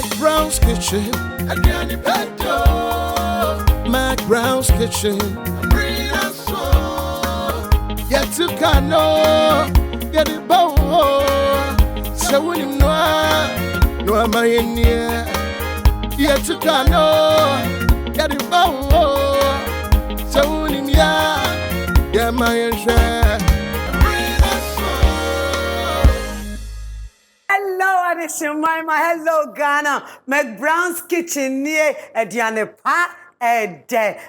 McBrown's Kitchen. McBrown's Kitchen. Yet to cano, get it bow. So when you know, no, am I in here? Yet to cano, get it bow. So when you know, yeah, my share. Hello, Adishimima. Hello, Ghana. McBrown's Kitchen near Ediane Pa.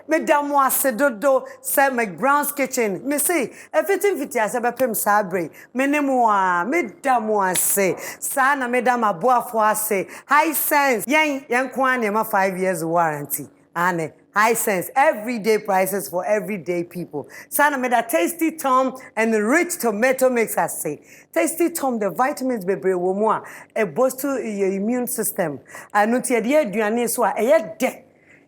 Madam was a dodo, say McBrown's Kitchen. Me say, everything fit as a pim sabre. Menemoa, Madam was say, Sana, Madam Aboa say, high sense, young Kwan, 5 years warranty. And high sense, everyday prices for everyday people. Sana made a Tasty Tom and the rich tomato mix, I say. Tasty Tom, the vitamins be more, a boost to your immune system. And not yet, you so a yet dead.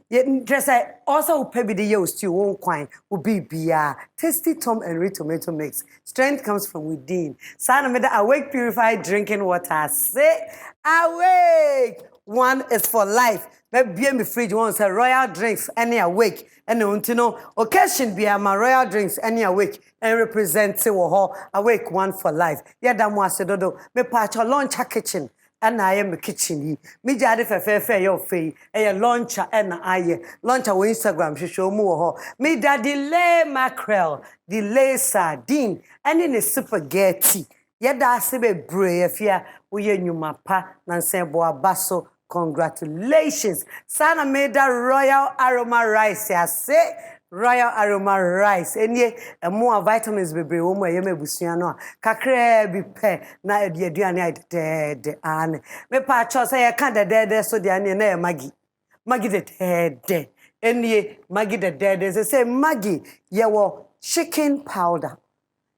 Yet, just also pebby the yo stew won't quine will be beer. Tasty Tom and rich tomato mix. Strength comes from within. Sana made a awake purified drinking water. Say, awake! One is for life. Maybe me fridge wants a royal drinks any awake. And you know, occasion be my royal drinks any awake and represent awake one for life. Yeah, that was a dodo. Me patch a lunch kitchen. And I am a kitchen. Me jadi fair your fee. A launcher and I launcher on Instagram. She show more. Me da delay mackerel, delay sardine, and in a spaghetti. Yada sebe brave here. We you mapa nansen boa basso. Congratulations. Sana made a royal aroma rice. I say royal aroma rice. And ye more vitamins be bring me busiano. Kakre be pe na de aduane dead and me pa cho say can dead so de ane na Maggie. Maggie the dead. And ye Maggie the dead. They say Maggie ye wo chicken powder.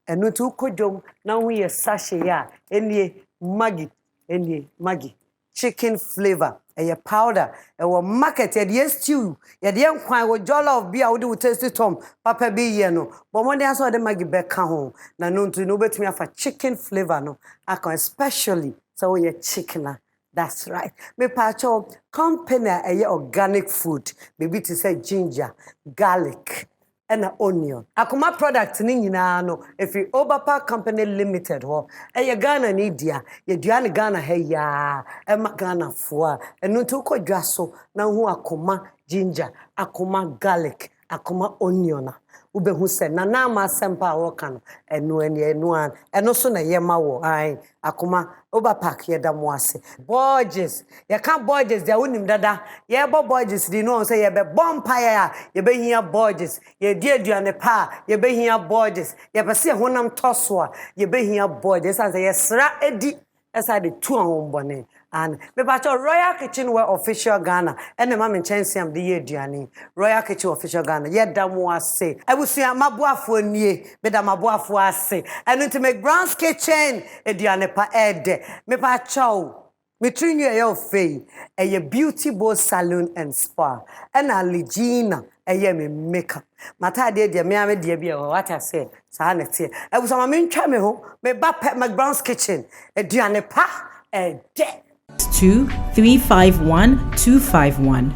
And no to kodom now we a sachet ya. And ye Maggie. And ye Maggie. Chicken flavor, a powder, a market, a stew, a young quine with jollof beer, I would do Tasty Tom, Papa be yeno. But one day I saw the Maggie back home, now known to know better me for chicken flavor, no, I can especially so you're chicken. That's right. Me pacho company a organic food, maybe to say ginger, garlic. And an onion. Akuma product ni nyina no if you Oberpa Company Limited ho e Ghana ni dia ye duane Ghana he ya e ma Ghana foa enu to kodwa so na hu akuma ginger akuma garlic akuma onion ubehu se na na ma sempa wo kan enu an eno so na ye ma wo ai akuma Oberpa ye da mo ase Borges ye kan Borges dia wonim dada ye bo Borges di no say ye be bonfire ye be hia Borges ye di aduane pa ye be hia Borges ye be se honam toso ye be hia Borges as ye sra edi esa de tu an bone and me ba cho Royal Kitchen we official Ghana and the mama chance am the ye aduane Royal Kitchen official Ghana ye da mo ase abusua maboafo nie me da maboafo ase and to McBrown's Kitchen aduane pa ede me ba cho me train you your fee a beauty bow salon and spa and a Legina a me makeup mata de me ame de bia what I say sa na tie e bu sama me ntwa me ho me ba McBrown's Kitchen aduane pa ede 2351 251.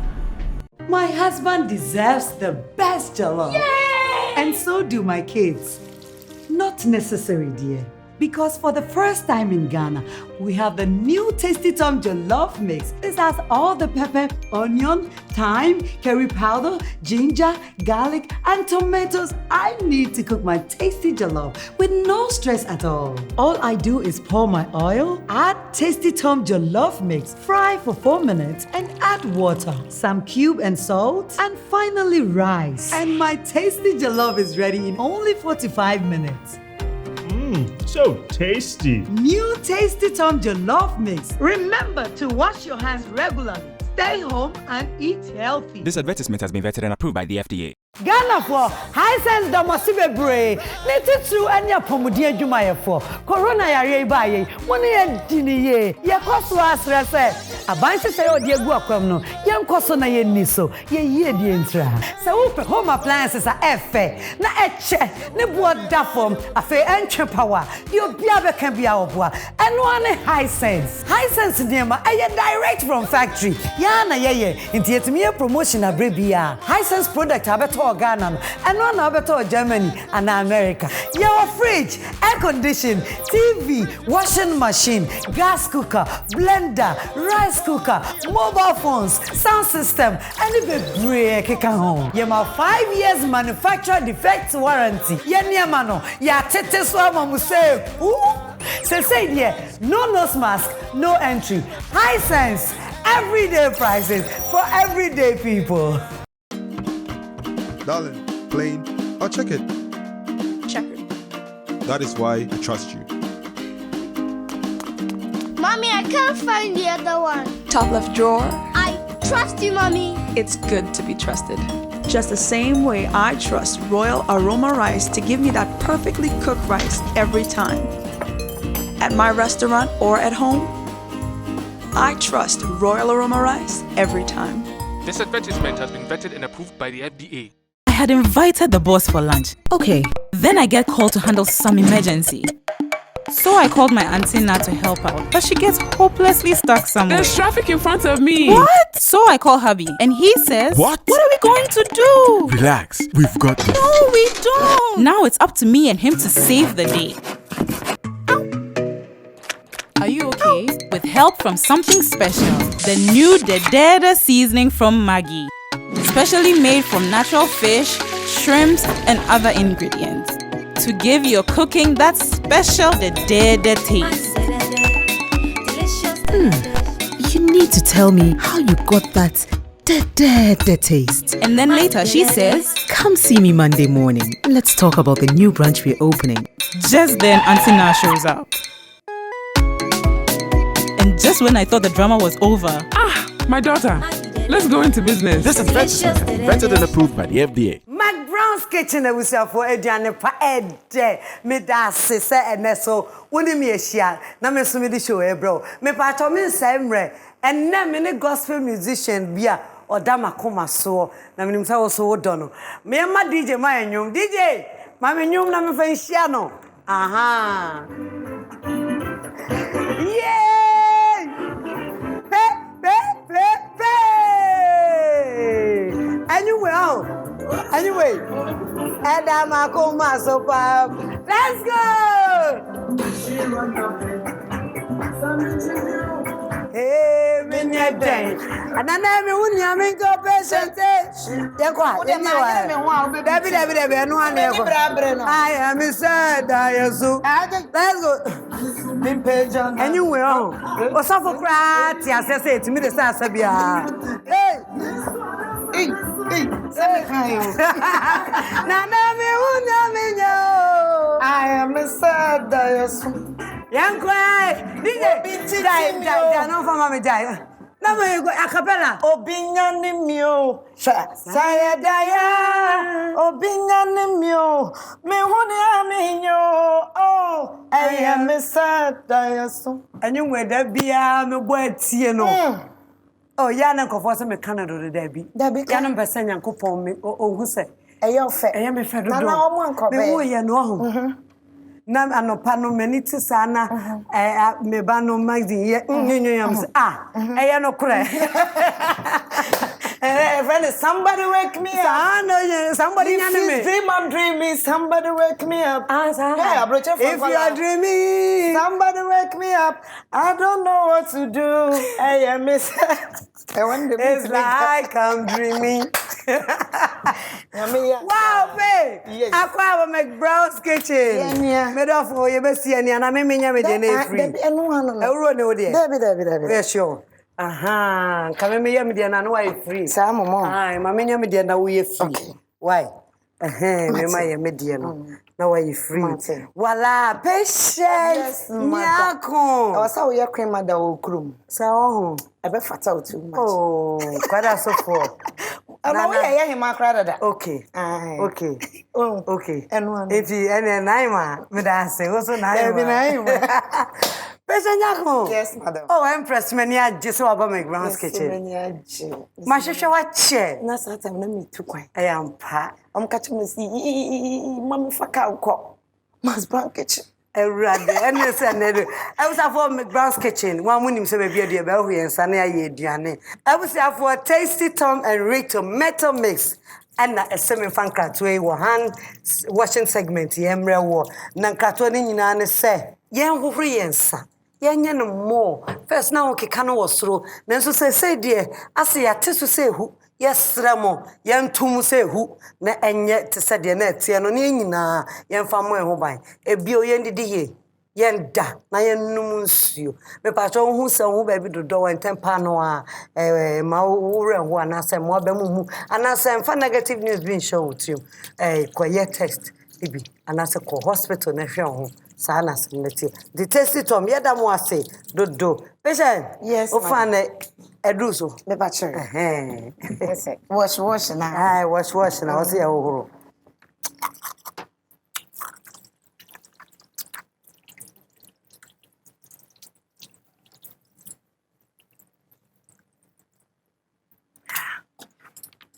My husband deserves the best jollof. Yay! And so do my kids. Not necessary, dear. Because for the first time in Ghana, we have the new Tasty Tom Jollof Mix. This has all the pepper, onion, thyme, curry powder, ginger, garlic, and tomatoes I need to cook my tasty jollof with no stress at all. All I do is pour my oil, add Tasty Tom Jollof Mix, fry for 4 minutes, and add water, some cube and salt, and finally rice. And my tasty jollof is ready in only 45 minutes. So tasty. New Tasty Tom Jollof Mix. Remember to wash your hands regularly. Stay home and eat healthy. This advertisement has been vetted and approved by the FDA. Ghana for high sense domosibe bray. Neti true anya pomudi adwumaye for. Corona yare baye. Woni ye dini ye. Ye koso asre se. Abanche se odi egu akwam no. Ye nkoso na ye niso. Ye yie di entra. Se wo pe home appliances a efe. Na eche. Ne bo da form. Afe entwe power. Yo bia be kan bia oboa. Eno ane high sense. High sense niema aye direct from factory. Ya na ye. Nti yetimi ye promotion abrebia. High sense product abeto Ghana and one over Germany and America. Your fridge, air condition, TV, washing machine, gas cooker, blender, rice cooker, mobile phones, sound system, and a break home. You have 5 years manufacturer defect warranty. Mano, ya tete swama museo. Say yeah, no nose mask, no entry. High sense, everyday prices for everyday people. Darling, plain or check it? Check it. That is why I trust you. Mommy, I can't find the other one. Top left drawer. I trust you, Mommy. It's good to be trusted. Just the same way I trust Royal Aroma Rice to give me that perfectly cooked rice every time. At my restaurant or at home, I trust Royal Aroma Rice every time. This advertisement has been vetted and approved by the FDA. I had invited the boss for lunch. Okay, then I get called to handle some emergency. So I called my auntie Nat to help out, but she gets hopelessly stuck somewhere. There's traffic in front of me. What? So I call hubby, and he says, What are we going to do? Relax, we've got this. No, we don't. Now it's up to me and him to save the day. Are you okay? With help from something special, the new Dedede seasoning from Maggi. Specially made from natural fish, shrimps, and other ingredients to give your cooking that special Dedede taste. You need to tell me how you got that Dedede taste. And then later she says, Come see me Monday morning. Let's talk about the new branch we're opening. Just then Auntie Na shows up. And just when I thought the drama was over, My daughter, let's go into business. This advertisement has been vetted and approved by the FDA. McBrown's kitchen we sell for Ediane pa ede me da se ene so woni me ehia na me so me di show bro me pa to me nsemre enne me ne gospel musician bia odama koma so na me nimsa wo so wodo no me ma DJ ma enwum DJ ma me nwum na me fa nhia no aha yeah Anyway, Adama Koma so let's go! Hey, Minya Day. And I never won Yamingo patient. I am sad. Let's go. Anyway, oh, suffer crat. Yes, I say to me the Sasabia. Hey. I am a sad young cry. DJ, no for Mammy Die. No, you go a cappella. Obinyanimio. Sayadaya. Obinyanimio. Me honey, oh, I am a sad diaso. And you were there be a boy, no. Oh, Yana Cofosa me Canada the Debbie. Debbie Cannon Bessan Yankopon me, oh, who say, a young fat, I am a federal. No one could be a no. Nam ano pano meniti sana me bano magdi no cry. Somebody wake me up. Somebody dream I'm dreaming. Somebody wake me up. If you are dreaming, somebody wake me up. I don't know what to do. I am miss. It's like I'm dreaming. Wow, babe! Yes. I have McBrown's kitchen. Made off for you, Bessie, and I may mean every day free. Debbie, sure. Aha, come me, Yamidian, and why free? Some more. I'm a Yamidian, we are free. Why? My median. Now are you free? Voila, Patience Nyarko. I saw your cream at the old room. So, I bet fat out too much. Oh, quite a so for. Nana. yeah, him akrada. Okay. Okay. Oh, Okay. and one. If you and naima, me da say also naima. Patience Nyarko. Yes, madam. Oh, Empress mania just about McBrown's kitchen. Mashesha wa che. Na sata na me tu kwan. I am pa. Catch me see mommy faka uko. Mas brown kitchen. Erade ene se ne I was for McBrown's kitchen. One munim se be bia be hu yensa na ye aduane. I was for Tasty Tom and Rito metal mix. And a semi fan kratwe wo hand washing segment yemre wo. Na kratwe ni nyina ne se yen hohoro yensa. Yenye no more. First now okeka no wosoro. Nanso se de ase yate so se hu. Yesra mo yentum se hu na enye te se de na tie no ne nyina yemfa mo eho ban. Ebio yendidi ye. Yenda na yenum nsuo. Me pa so hu se hu ba bi dodo wan tempa no a ma wure ho anase mo ba mu anase mfa negative news bin show with you. Koye text ibi anase ko hospital na hwe ho. Sana simeti. The Tasty Tom yeda mo ase dodo. Patient. Yes. O fa na eduso. Me pa sure. Yes. Wash na. Ai wash na o se ya ohoro.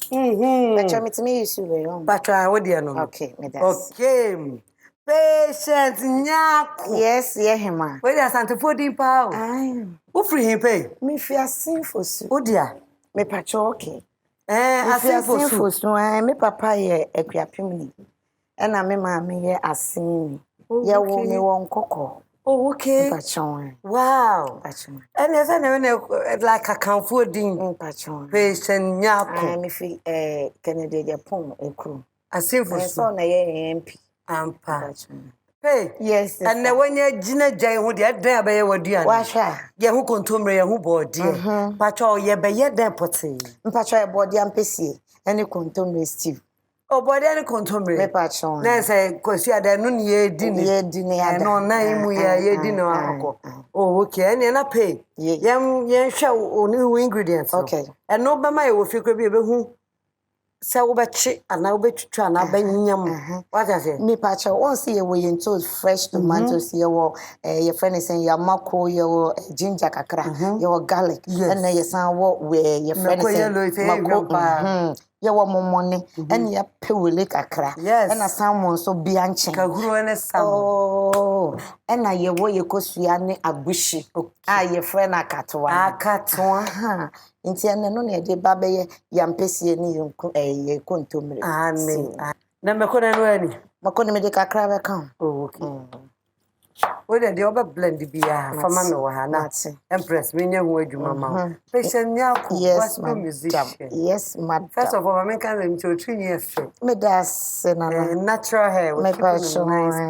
But me use you. But what do you know? Okay, me that's. Okay. Patience Nyarko. Yes, yeah, him. Where is Santa Fodin Pow? Who free him pay? Me fear sinful. Oh dear. Me pacho okay. I sinful. No, me papa ye equiapimni. And I me mammy ye asin. Ya wo me won koko. Oh, okay. Pacho. Wow. Pacho. And as I never like a comforting pacho. Patience Nyarko. I me fi Kennedy Japan e crew. A sinful son na ye MP. Ampa. Hey, yes. And when you Gina Jay would yet there by your dear. Washa. Ye who contumre who board dear. Pacho ye by yet there potty. Pacho body and PC. Any contumre Steve. Oh, body and contumre. Me pacho. Then say, cause you had a noon ye dinner. Ye dinner. No, nine ye dinner. Oh, okay. And I pay. Ye show new ingredients. Okay. And no by my will feel be who. So bechi and now betcha na benyam. What I say? Me pacha once you way into fresh tomatoes, your friend is saying your mako, your ginger kakra, your garlic, and then your son what where your friend is saying mako, your money, and your pewili kakra. Yes, and a salmon so bianchi. Oh, and I your way you go swiane abushi. Ah, your friend a catwa. Catwa. Inti no ne de babe yampesi ni ye kontomre. Amen. Na mekona no ani. Makona me de kakra be kan. Oh, okay. We de oba blend bia fama me wa ha na. Empress me nya ho adwuma ma. Patience Nyarko. Yes, musician. Yes, madam. First of all, I can them to trini efe. Me das na natural hair with nice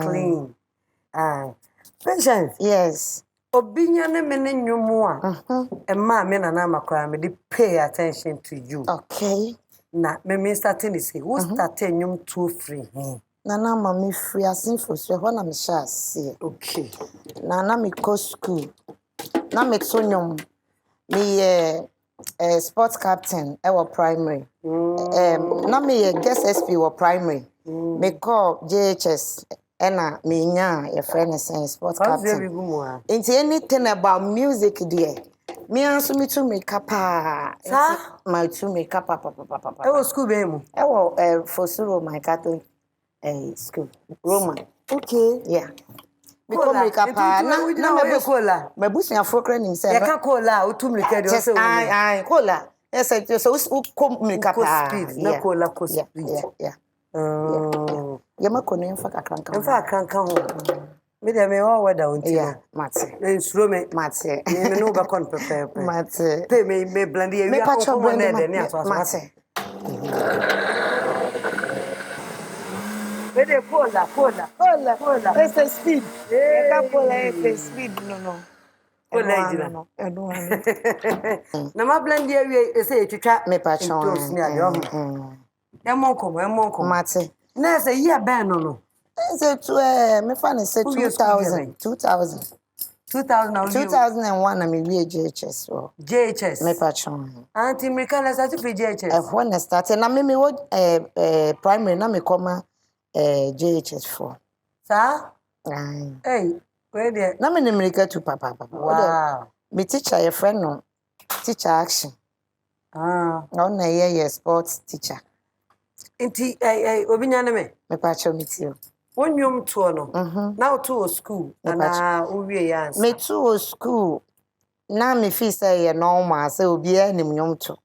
clean. Patience. Yes. Obinya ne mene nwomu a ma me na na makra me dey pay attention to you. Okay. Na me starting is who started nyum too free. Na ma me free asinfo so ho na me sha se. Okay. Na me go school. Na me to nyum me sports captain our primary. Na me guest SP or primary. Me call JHS. Ena me nya your friend is saying sports captain. Into anything about music there. Me answer me to make up my to make up papa. I was school be mu. I was for sure my Catholic school. Roman. Okay. Yeah. Because make up na me cola. Me busi afro himself. Ya ka cola o tum like dey so. Ai cola. Yes, so come make up speed. Na cola ko speed. Yeah. Yama kono mfa kakranka. Mfa kakranka ho. Me dey me wa wada unti. Yeah, mate. Ensuro me. Mate. Me no ba kon pepe. Mate. Pe me blend ye. Me pacho blend ni aso. Mate. Me dey cola. It's a speed. You can't pull a speed no. Cola ejira. Na ma blend ye we say etwitwa me pacho. Toast ni ade. Emonko. Mate. Na say year ben no. Say to me fan say 2000. 2001 I'm in JHS. JHS. Me patron. Auntie American is at JHS. When I started, na me what primary na me come JHS for. Sir? Hey, where there? Na me America to papa. Wow. Me teacher your friend no. Teacher action. No na ye sports teacher. Inti obinyane me. Me patron me too. Wonyum to no. Now to school na uwie ya. Me to school. Na me feel say ye normal say obi anim nyom to.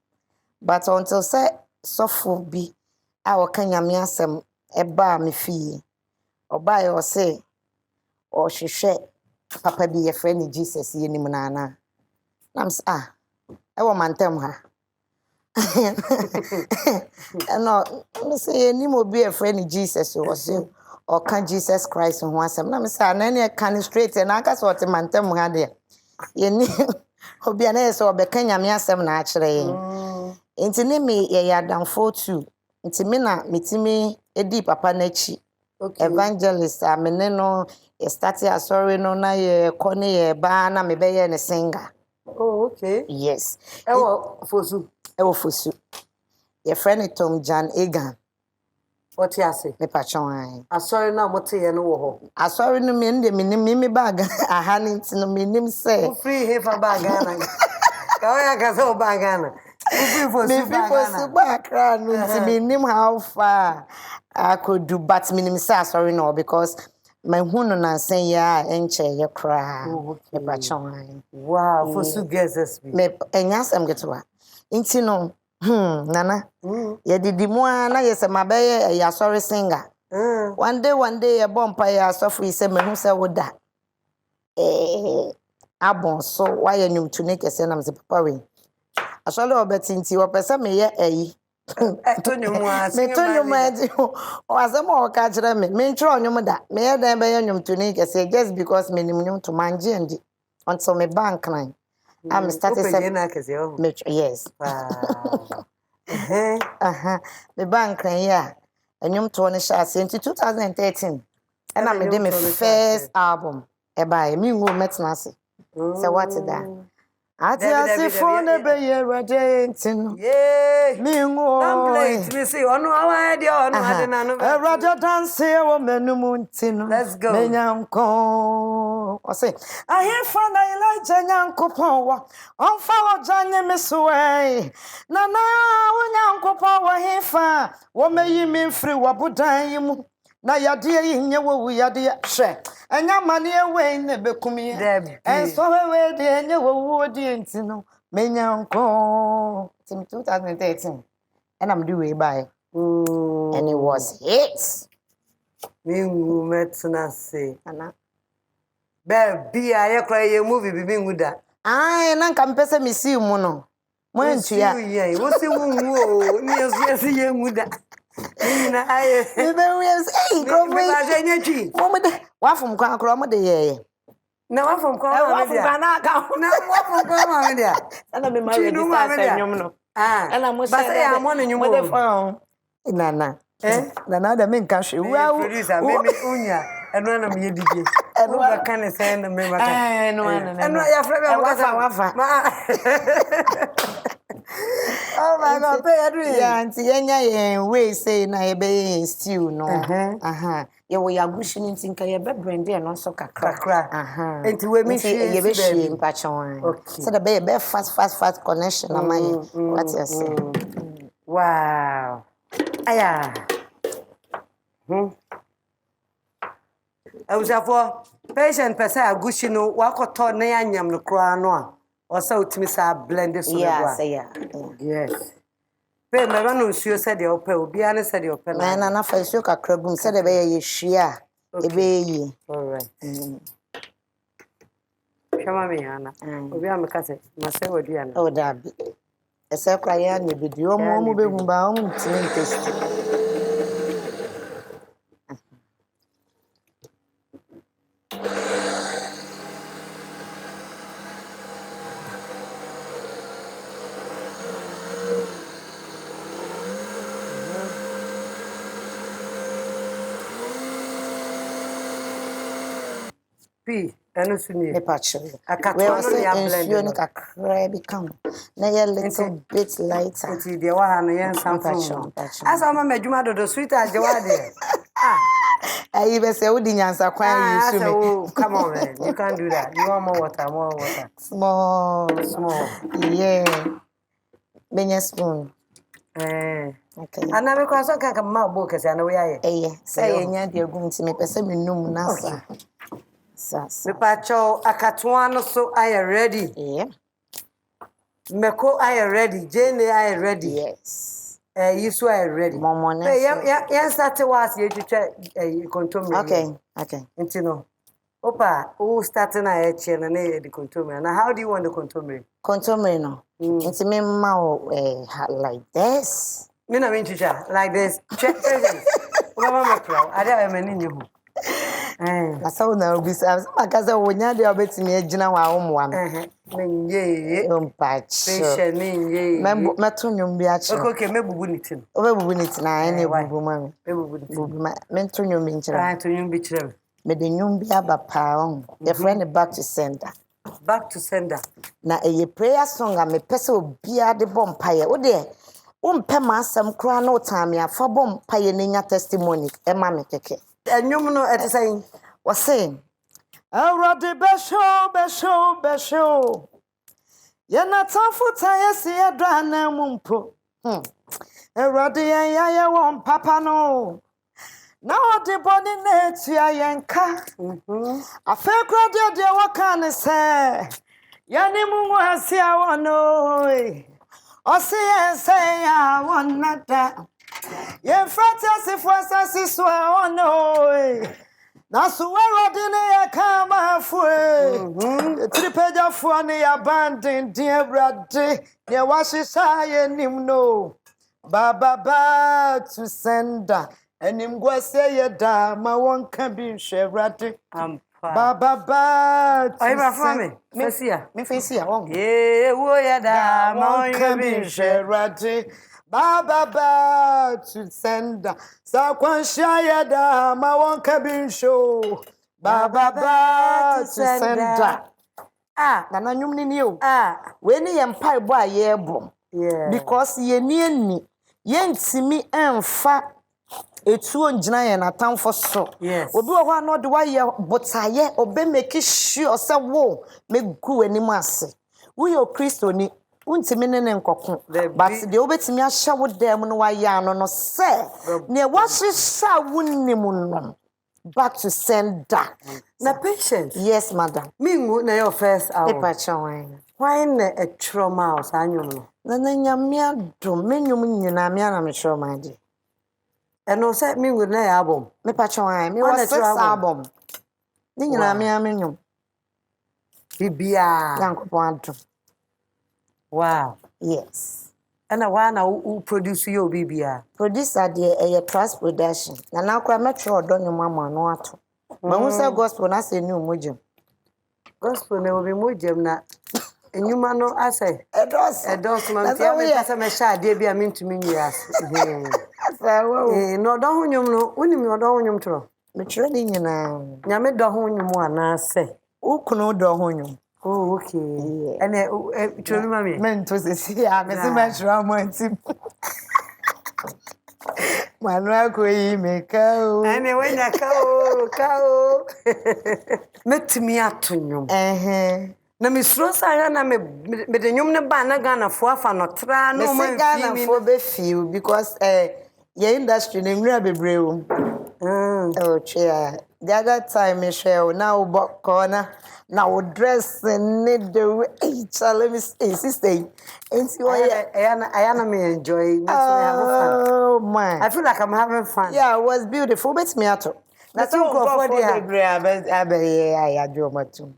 But until say sofo bi a wakanya me asem eba me fie. Oba ye o say o hwehwe papa bi ye friend Jesus ye nim na na. Nam say e wo mantem ha. No, me say nim obi ye friend Jesus o say or can Jesus Christ who wants them? I'm saying, any can straight and I got what mantem had there. You need Obiana so be Kenya me asem na actually. Inti me ya down for two. Inti me na mitimi edi papa nachi. Evangelist ameneno e start ya sorry no na ye kone ye ba na me be ye ne singer. Oh, okay. Yes. Ewo fosu. Your friend Tom Jan Egan. What you say? Me patron. Asori na mote ye no wo ho. Asori no me ndem me bag aha ni ntino me nim say. Free here for bag na. Ka o ya ka so bag na. Free for su bag na nti me nim how far I could do but me nim say asori no because my hunu na sen ya enche ye kra. Me patron. Wow, for su guesses be. Me enyasem getwa. Nti no Nana. Ya didi mwa na yese mabeye ya sorry singer. One day ya bompa ya sofri se me hu se woda. Abon so why you nyum tune kese na mse papa we. Asole obeti nti wo pese me ye eyi. Etonyum asinga. Me tonyum adi. O asema o ka kire me. Me ntro onyum da. Me ye dan be ye nyum tune kese just because me nim nyum to manje ndi until me bank nine. I'm started yes. The bank yeah. And you to one shot in 2013. And I made my first album. Eba me go metnase. So what is that? Ati phone be ye radiating. Yeah. Me go. Don't play me say onu awa dey onu ade na no. Radio dance e wo menum ntino. Let's go. Me nyanko. O say I hear fan Elijah nyankopon wa. On follow janye me so eh. Na wo nyankopon wa hefa. Wo meyi me mfiri wabodan yi mu. Na yade yi nye wo yade hwe. Enya mane ewe ne bekumi. En so we de nye wo di ntino. Me nyanko. Tim 2013. And I'm doing by. And it was hits. Me metna say. Ana. Baby, I cry a movie be nguda. Ah, na nka mpese me see mu no. Mo entua. Wo si wu wo, ni yesu ye nguda. Nina aye. Me be we say, go we. Me ba je nyatwi. Mo de wafum kwa akro mo de ye. Na wafum kwa ma me dia. Wafum na ka. Na wafum kwa ma me dia. Ana me ma we di sa nyom no. Ana mo say. Ba say ya mo no nyom. Mo de phone. Nana. Nana da me nka hwe. Wa producer me unya. Eno na me yedije. Eno ba kan say na me ba kan. Eno ya fra be mo ka wafa. Oh my God, pay Adrian. Yeah, auntie yenya ye we say na ye be stew no. Ye wo yagushi ni tinka ye be brand e no so kakra. Enti we me share ye be share mpachon. Okay. So the be fast connection na my. What you say? Wow. Aya. Awusafo, patient pesa agushi no wakoto na yanyam no kra no a. Also utimi sa blend so yeah. Yes. Pe me ba no nsuo se de opa obi ane se de opa na na fa nsuo kakra bum se de be ye hwia e be yi. All right. Chama me ana. Obi ameka se ma se wodi ana. O da bi. Ese kwa ya ne bi dio mo be hu ba o ntini test. eno suni me pacho akatoa no ya blend no kakra become na ye little bit lighter nti de wa ha no yen samfo asa ma madwuma dodo sweet ajewa de ayi be say udi nyansa kwan you to me come on man you can't do that you want more water small yeah benya spoon okay ana me kwa so kan ma bo kese ana we aye say nya de agum ti me pese me num na sa me pacho akatoa no so are ready meko are ready jene are ready yes you so are ready momone ya start was you twetwa kontomre okay nti no opa who starting na e che na the kontomre na how do you want the kontomre no nti me ma like this me na me twetwa like this check mama mekro ada e mani nyi ho na saw na obisa makaza wonya de obetimi agina wa awomwa menye patient meto nyum bi achi okay mebubu ni tin obebubu ni tin na ene bubu ma mebubu ma mento nyum bi nchira to nyum bi chira me de nyum bi aba pa on your friend back to sender na a prayer song a me pese obi ade bompaye wo de umpe ma asem kra na otame afa bompaye nenya testimony e ma me keke enyum no etesai wase awrade besho yana tafuta yesi edra na mumpo awrade ya won papa no na odi body na etua yenka afa kra de waka ne se yani mungu asia wono osi ense ya wonada ye frata si fuasa si so wono na so awrade ne ya kama fue tripeja fu ne ya bandin din awrade ne wasisa ye nimno baba to sender enim go say ye da ma won kan bi hwewrade baba ai ba fami me fesia won wo ye da ma won kan bi hwewrade baba to sender sa kwan sha ye da ma won kan bi show baba to sender na nyum ni o we ni ye mpai bo aye bom because ye ni ani ye ntimi emfa etuo njina ye na tamfo so obi wo ho no de wa ye botaye obe make sure say wo me gu anim ase wo yo Kristo ni untimi ne nkokon but de obetimi ahya wo dem no wa ya no no se ne wa hisa wunnim no back to sender na patience yes madam mingu na your first hour e pa chon why na a trauma house anyum no na nyamia do menyum nyina me na me trauma di eno say mingu na ya album me pa chon me was 6 album ni nyina me amenyum bibia yankopon adom wow yes ana wana who produce your bibia producer de trust production na akwa metro odonyo mama no ato ma hu say gospel na say ni omojam gospel na obi mojam na enyuma no asay edos man tia me pese me sha de bia me ntumi nyias no do honyum no unim no do honyum tro me tro ni nyina nya me do honyum ana say ukunu do honyum oh okay ene tro mi mami men to se ya me se metro amanti Manuel ko yi me ka o ene wenya ka o metimi atonyum na misro sa na me de nyum ne ba na Ghana fo afa no tra no man Ghana fo be feel because your industry na nwura bebre o oh chia the other time me share now but corner now dress need the let me sister and see why I me enjoy me have fun oh man I feel like I'm having fun yeah it was beautiful bet me ato na so for the bebre I do matu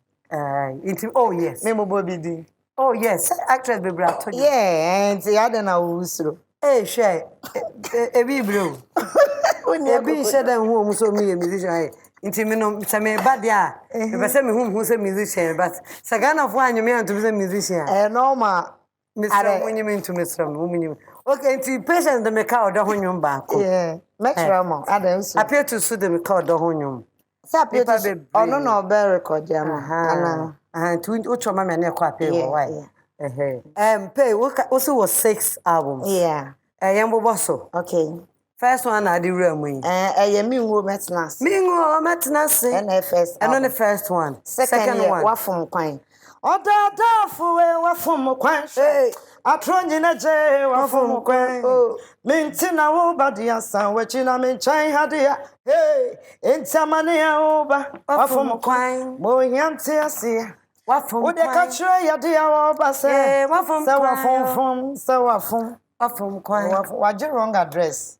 oh yes me mo bobidi oh yes actress bebre ato yeah and the other na usro share ebi bro ebi share dem hu omu so me musician inti me no se me ba dia e be se me hu se musician but se Ghana fo anyu me antu se musician normal Mr. Munyim into Mr. Munyim okay inti patient the make out the honyum ba ko yeah McBrown's adams appear to sue the make out the honyum Sapi ono no be record jam. Ana. Tu ucho mama na kwa pay why. Pay also was 6 albums. Yeah. Yambo so. Okay. First one I did real me. Me ngo metnas. Me ngo metnas. And first. And on the first one. Second one. Wa from kwan. Oda fuwe wa from kwan. Hey. Atronyi na je wa from kwan. Minti na wo badi asan wechi na me chan hadia. Hey. Entamane ya oba wa from kwan. Mo yanti asia. Wa from kwan. Ode ka chire ya dia wa oba se. Wa from kwan. Wa from kwan. Wa je wrong address.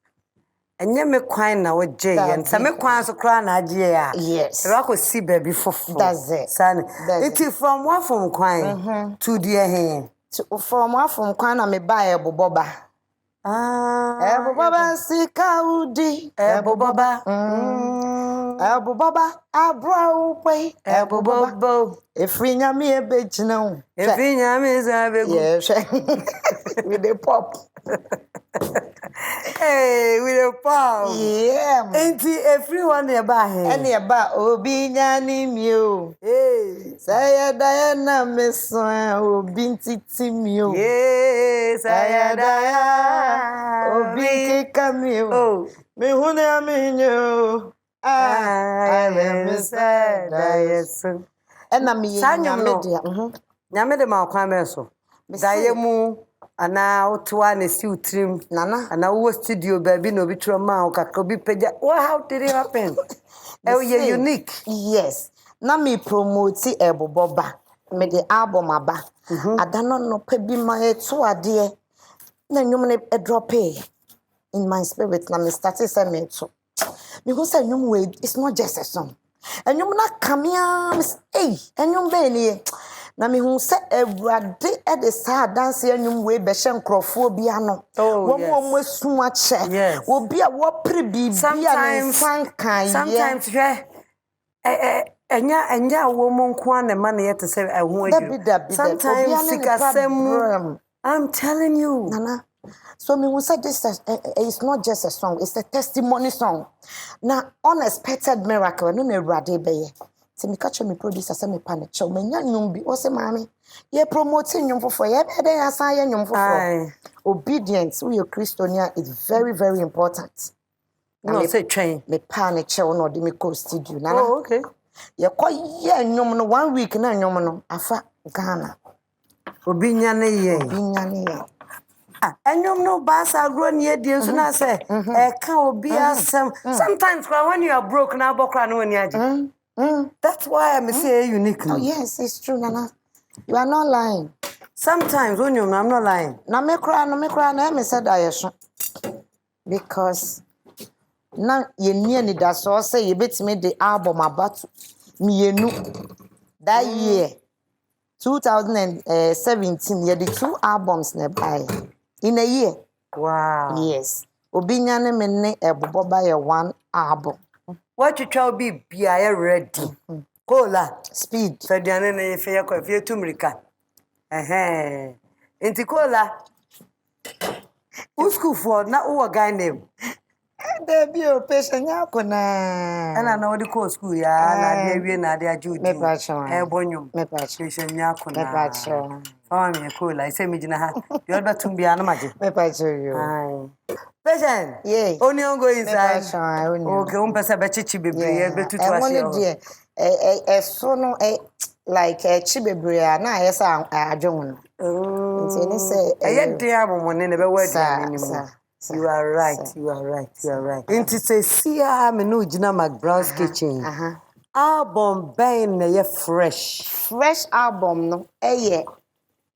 Enye me kwan na woje yen sa me kwan so kra na agye ya yes ra ko si baby fofo that's it san it from one from kwan to the here from one from kwan na me buy eboboba eboboba sika udi eboboba eboboba abra upe eboboba efrinya me ebegina o efrinya me za begu yes with the pop. Hey, with a pop. Yeah. Ain't everyone nearby here? And nearby, Obi Nyani Mew. Hey. Saya Diana Messoin, Obi Titi Mew. Yes, Saya Diana. Obi Camille. Oh. Me Huna Minyo. I am Mr. Diasu. And I'm Sanyam. Yamede Malquameso. Diamu. Ana otwa na si utrim nana ana wo studio baby no bitro ma o kakro bi peja how did it happen you unique yes na me promote eboboba me the album aba adano no pe bi ma eto ade na nyum ne drop in my spirit na me started say me to because nyum we it's not just a song nyum na kamia nyum be ni na me hu se ewrade e de sa dance anyum we be hye nkrofo bia no wo mo asu a che obi a wo pre bibia ne sankan ye sometimes enya wo mo nko an ma na yete se ehu adu sometimes sikasem I'm telling you nana so me hu say this is not just a song it's a testimony song na unexpected miracle no na ewrade be ye se me catch me producer se me pane chow me nya nyum bi o se mami ye promoting nyum fofo ye be den asan ye nyum fofo obedience we Christiania is very very important no say train me pane chow no de me go studio nana oh okay ye ko ye nyum no 1 week na nyum no afa Ghana obi nya ne ye enyum no basa grow ne die so na say e ka obi asem sometimes when you are broke na bokra no wani aje that's why I'm saying unique. Oh yes, it's true, Nana. You are not lying. Sometimes when I'm not lying. Na me cry, na me said I because na ye near ni da so say you bet me the album about me enu that year 2017 ye the 2 albums na buy in a year. Wow. Yes. Obi nya ne me ne eboboba ye 1 album. What you try be bia ready. Cola speed. Fediane na yefe yakọ efe tumrika. Enti cola. Who school for na who guy name? There be o Patience Nyarko na. Ana na wodi call school ya na dia wie na dia juju. Me pacho. Bonyum. Me pacho. Patience Nyarko na. Me pacho. Me cola. I say me jina ha. You order tumbia na maje. Me pacho yo. Patient. Yeah. Only on go inside. Okay, person be chichi bebre be tutu ase. So no like chi bebre na yesa adwon no. Nti ni say dey amomone ne be word anymore. You are right. Nti say sia me no gina McBrown's kitchen. Album ben na ye fresh album no eye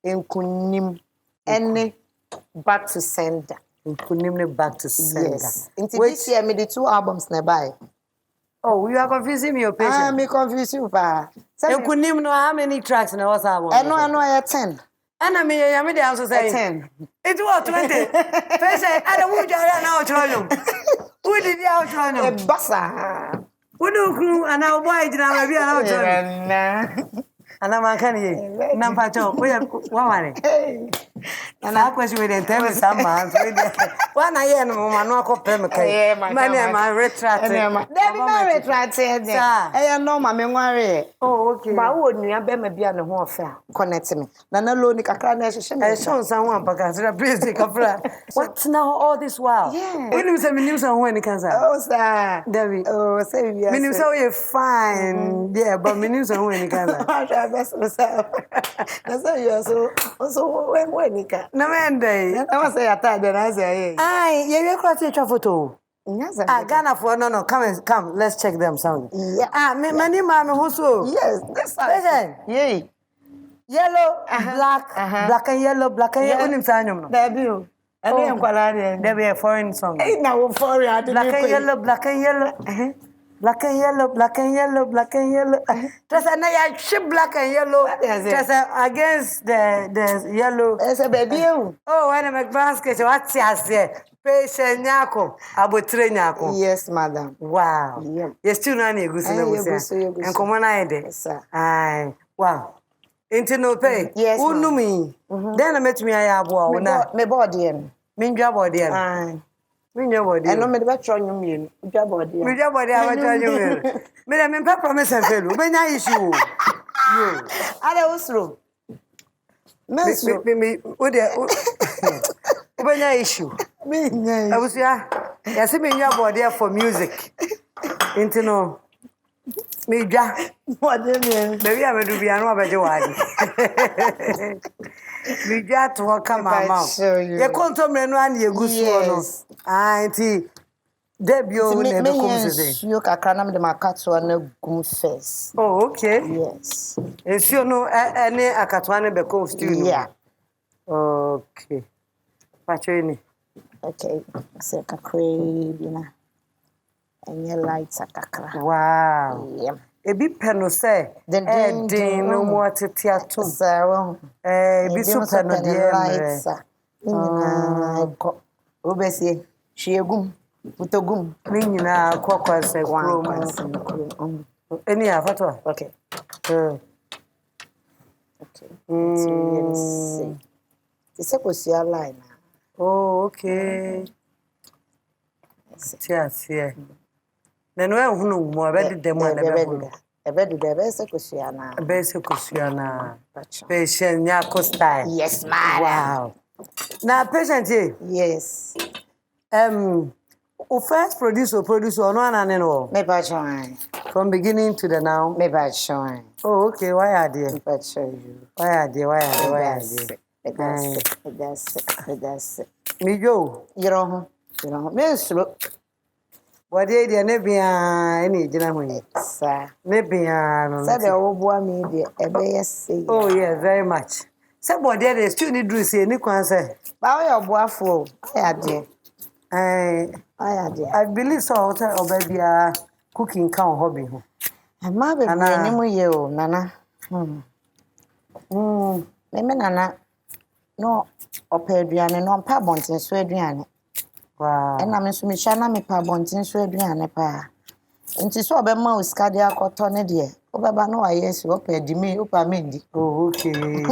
enkunim ene back to sender. Back to sender. Yes. This year, me the 2 albums nearby. Oh, you are confusing me, your patient. Me confuse you, pa. You know how many tracks in our album? I know, 10. And I mean, I made the answer say 10. It was 20. Patient, I don't want you now, Trollum. Who did you out on him? Bassa. Who do and now why did I be out on? And I'm a canny. Nampacho, what are And I question with the tell me some man. One I am no pemaka. My name I retract. Debbie my retract. I know my memory. Oh, okay. But would you be me be an ho fa connect me. Na na lo ni kakra na ehye me. I show someone because please kakra. What now all this while? Yeah. When you say me news on when can say? Oh sir. Debbie. Oh say we. Me news say you fine. Yeah, but me news on when can say? I try best myself. That's how you are so when you can. Na me ndey. I want say atta then I say. Ai, you cross your photo. Yes. Ghana for no come let's check them sound. Yeah. Me mani mama who so? Yes, that's right. Yeah. Yellow, black and yellow, unim sanyum no. Debbie. I don't kwala there. There be a foreign song. Hey, now foreign. Black and yellow. Black and yellow. Just na ya ship black and yellow. Just against the yellow. It's a baby. Oh, when McBrown's kitchen, what's here? Patience Nyarko, abotre Nyarko. Yes, madam. Wow. Yeah. You still know any good and come on, I did. Aye. Wow. Into no pay. Yes. Who knew me? Then I met me. I have me body. Min job body. Aye. Min your body. I know me the try you mean. Job body. Me job body. I try you. Me promise and fail. Me na issue. You. I was through. Me. What the issue? I was yes, me your body for music. Into no. Me ja. What do you mean? Baby, I'm do be an over the Me ja to come my mouth. You can't tell me no and you go so no. Auntie Debbie never comes today. You can cram the market on gum face. Oh, okay. Yes. It's you know any akatwane be comes to you. Yeah. Okay. Patroni. Okay. So kakre and your lights are kakra. Wow. Yeah. A bit penno say. Then no more to teato. So be super no lights. Obesi. Shiegum. Putogum. Minina kwakwas e krom. Any afato. Okay. Okay. So it's a question line. Oh, okay. Yes, yeah. Then we hunu mo be de mo na be hunu. Ebe do be se kusiana. Be se kusiana. Patience Nyarko style. Yes, man. Wow. Now Patience. Yes. O first producer no anane no. Me ba join. From beginning to the now. Me ba join. Oh, okay. Why are they? Me ba show you. Why are they? That's it. Me go. You know. Me slow. What day they nebia any jina ho. Sir. Nebia no. Say the oboa me dey ebe say. Oh yeah, very much. Say body dey still need do say ni kwan say. Ba we oboafo. Ayade. I believe so hotel obabia cooking can hobby ho. Ma be ni mu ye o nana. Me nana. No opeduane no pa bonten so aduane. Wow. And I'm so Michana me pa bontin so aduane pa. Nti so obema o skade akoto ne de. Obeba no ayesi opedi me opa mendi. Oh, okay.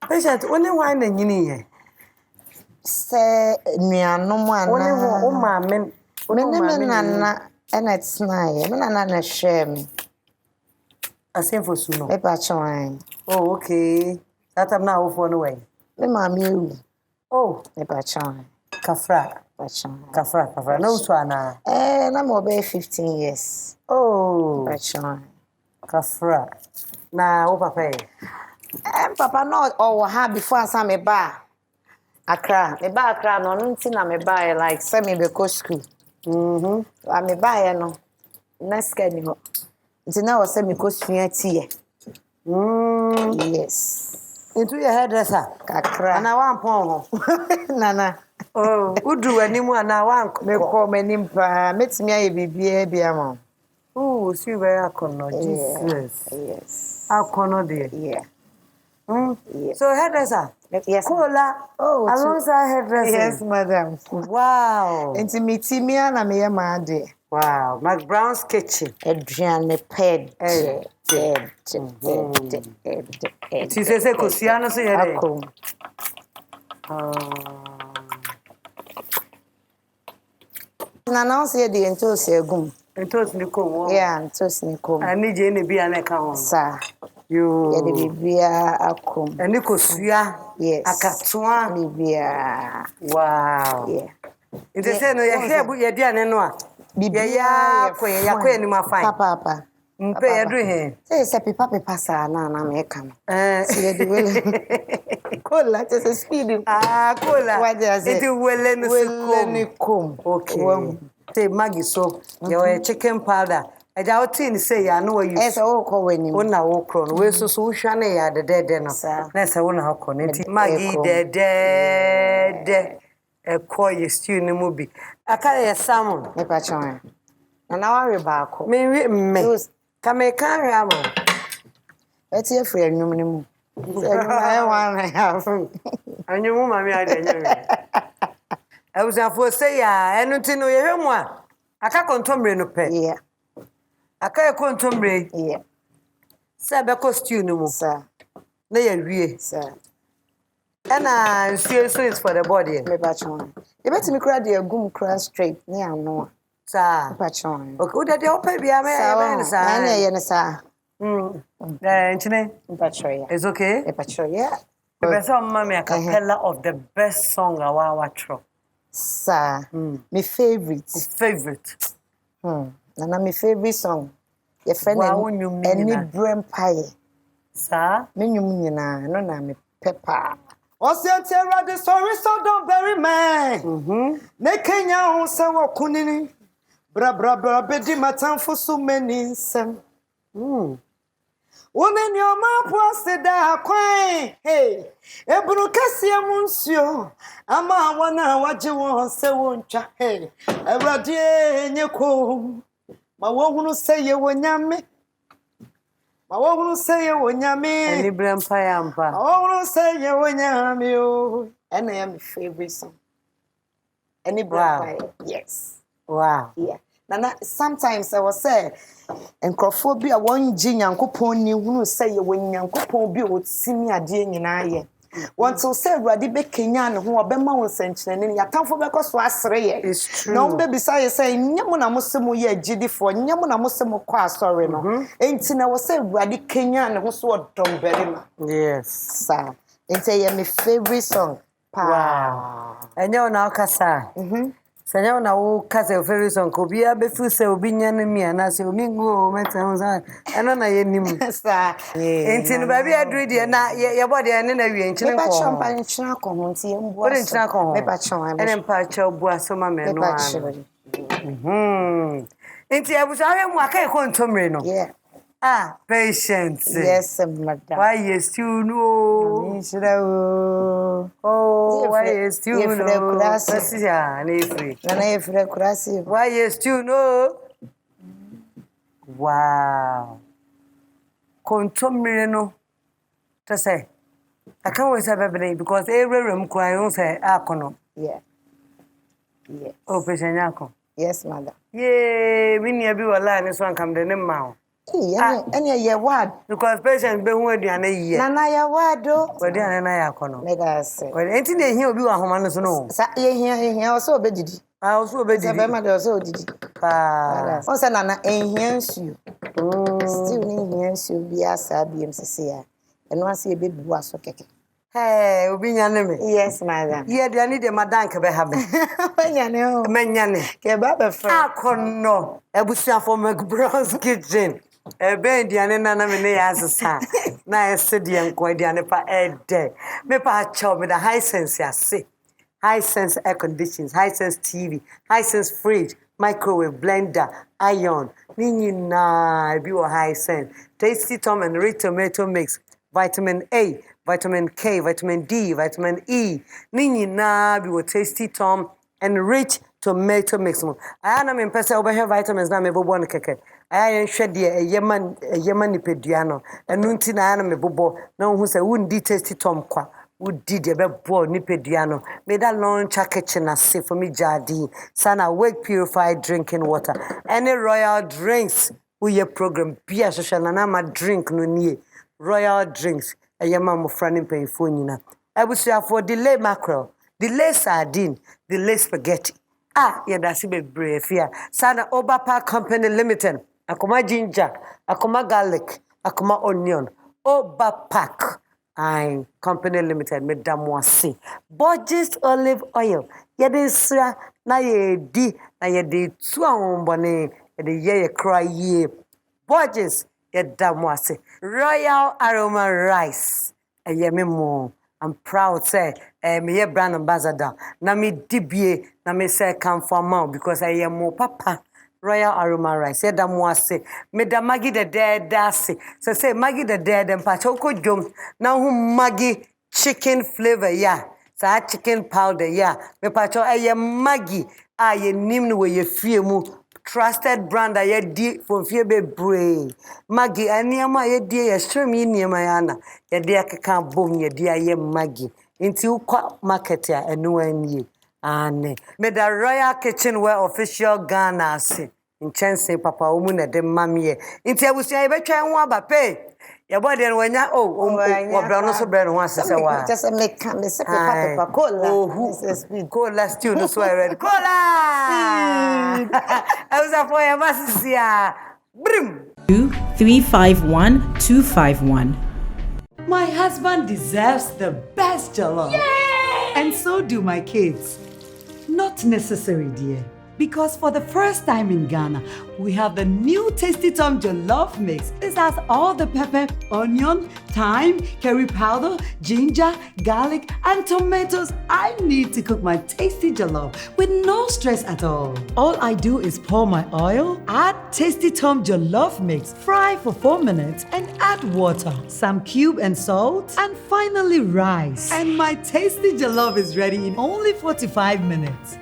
Patient, only wine na nyini ye. Se nuanom ana. Only wo ma men. Me nana ena tsna ye. Me nana na hwe me. Asen for suno. Me pa chwan. Oh, okay. That am now for no way. Me mami ewu. Oh, me pa chwan. Kafra. Kafra. No so ana. Na mo be 15 years. Oh. Pa chwan. Kafra. Na o papa. Papa no o ha before asa me ba. Accra. Me ba Accra no nti na me ba like say me be go school. Me ba ye no. Na skani ho. Nti na o say me go sua tie. Yes. Into your hairdresser. Kakra. And I want pon. Nana. Oh, udu animu and I want me call me nimpa. Metimi aye bibia bia ma. Oh, see where I can Jesus. Yes. I cannot there. Yeah. Yes. So hairdresser? Yes. Cola. Oh, alongside hairdresser. Yes, madam. Wow. Intimate me and I'm here, madam. Wow. McBrown's kitchen. Adrian Ped. She says, Kusiana, so you're Nana say the entose gum. Entose Nico. Yeah, entose Nico. I need you to be an account. Sir. You. Yeah, the Bibia akum. And Nicosia. Yes. Akatwa. Bibia. Wow. Yeah. It is no your hair, but you're dear and no. Bibia, quay, my fine. Papa. Pay a drink. Say, Papa, sir, na mekam. See the will. Cola, just a speedy. Cola. What does it? It will come. Okay. Say Maggie soap. Your chicken powder. I doubt say I know you. Yes, all call when you na okron. We so shane ya de no. Na say wona hakọ nti Maggie de e koy stew ni mu bi. Aka ye salmon. Me pa chon. Na na worry baako. Me. Kame kan hwe am. Eti e free anwum ni mu. I want have. Anwum mami ade anwum. I was afo say ya enu ti no ye hwe mu a. Aka kontomre no pe. Yeah. Aka kontomre. Yeah. Say be ko stew ni mu. Sir. Na ya wie. Sir. And so is for the body. Me pa chon. You bet me cry the gum cry straight. Ne ano. Sir. Pa chon. Okay, wo dey open bia me sir. Ana ye ne sir. Nchine. It's okay? Yeah. The best song, mommy, a cappella of the best song our tro. Sir. My favorite. Nana, my favorite song. Your friend any brain pie. Sir? Menu nyina, no na me pepper. Osiantera the sorry so don't bury man. Ne Kenya on sawa kunini. Bra bedi matan for so many sem. Women your map was the dark queen. Hey, Ebru Cassia Monsieur. Ama wana waji won se woncha. Hey, Ebradie nyeko. Ma wonu say ye wonyame. Ma wonu say ye wonyame. Any brand pie ampa. Ma wonu say ye wonyame o. And I am my favorite song. Any brand pie. Yes. Wow. Yeah. Nana, sometimes I was say, and Crawfobia one Yankopon ni who say when Yankopon be would see me a dear in aye. One so say Radibe Kenyan who are Bema Sanchin and Yatan for because was ray. It's true. No baby say Yamuna Musimo ye GD for Yamuna Musimo qua sorry no. Ain't I was say Radi Kenyan who saw Tom Berima. Yes, sir. And say my favorite song. Wow. And you now Casa. Sanya na wo kase o favorite song ko bia be feel say obi nya no mi ana se omi ngo meta ho sa eno na ye nim sa enti no ba bia dru de na ye body ene na wie nchine ko me pa chon pa nchina ko ho nti em bua so nchina ko ho me pa chon ene pa cha bua so ma me no enti abusa we mu aka ko ntomre no yeah Patience. Yes, madam. Why yes you know? Oh, why yes you know? That's ya, nefri. Na nefri kurasi. Why yes you know? Wow. Kontomire no. To say. I can't wait to because every room cry on say akono. Yeah. Yeah. Oh, Patience Nyarko. Yes, madam. Yeah, we near be wala ni so ankam de ne ma. Any ye word because Patience be hu aduane ye. Nana ye word do. Aduane na ya kono. Mega say. Well, enti na ehia obi wa homa no so no. Sa ehia o so obedidi. O so obedidi. Sa be ma de o so odidi. O say nana ehia nsu. Still ni ehia nsu bi asa bi MCC ya. Eno ase e be bu aso keke. Hey, obi nyane me. Yes, madam. Ye aduane de madan ke be ha be. Nyane o. Menyane. Ke ba be fa. Akono. Ebusia for McBrown's kitchen. Ebe aduane na na me ne ya asesa. Na ese de enko aduane pa ede. Me pa chaw me the high sense ya se. High sense air conditions, high sense TV, high sense fridge, microwave, blender, iron. Ni na bi o high sense. Tasty Tom and rich tomato mix. Vitamin A, vitamin K, vitamin D, vitamin E. Ni na bi o Tasty Tom and rich tomato mix. I am in person over here vitamins na me bo bon keke. I shred a Yemen pediano, and nuntina anime bobo, no who say wouldn't detest it Tom qua. Would did a bebo nipediano, made that long kitchen as safe for me jardi, sana wake purified drinking water, any royal drinks, we your program, beer social and I'm a drink no near royal drinks, a yamam of friend pay phone. I would say for delay mackerel, delay sardine, delay spaghetti. That's a bit brave here. Sana Obapa Company Limited, Akoma ginger, Akoma garlic, Akoma onion, Obapak. I Company Limited, Madame Wasi. Borges olive oil. Yedisra, na ye di, na ye di tuan bone, ye ye cry ye. Borges, Madame Wasi. Royal aroma rice. Ye me mo. I'm proud, say, me ye brand ambassador. Na me dibie, na me say come for mouth because I am more papa. Royal aroma rice. Yeda mwase. Me da Maggie the dead dasi. So say Maggie the dead and pachoko jom. Now who Maggie chicken flavor ya. Sa chicken powder ya. Me pacho aye Maggie. Ye nimnu we ye fie mu. Trusted brand aye di for fie be bray. Maggie aniyama ye di ye stream yi niyama yana. Ye di akeka bom ye di aye Maggie. Inti ukwa market ya enuwe Ane. Me da Royal Kitchenware official Ghana se. In chance papa omu na de mamie. Inti abusi ya betwa enwo aba pe. Ya body en wanya wa no so bre no asese wa. Just make me say papa cola. Cola stew no so ready. Cola. I was for ya masisia. Brim. 2351251. My husband deserves the best jollof. Yay! And so do my kids. Not necessary, dear. Because for the first time in Ghana, we have the new Tasty Tom Jollof Mix. This has all the pepper, onion, thyme, curry powder, ginger, garlic, and tomatoes I need to cook my tasty jollof with no stress at all. All I do is pour my oil, add Tasty Tom Jollof Mix, fry for 4 minutes, and add water, some cube and salt, and finally rice. And my tasty jollof is ready in only 45 minutes.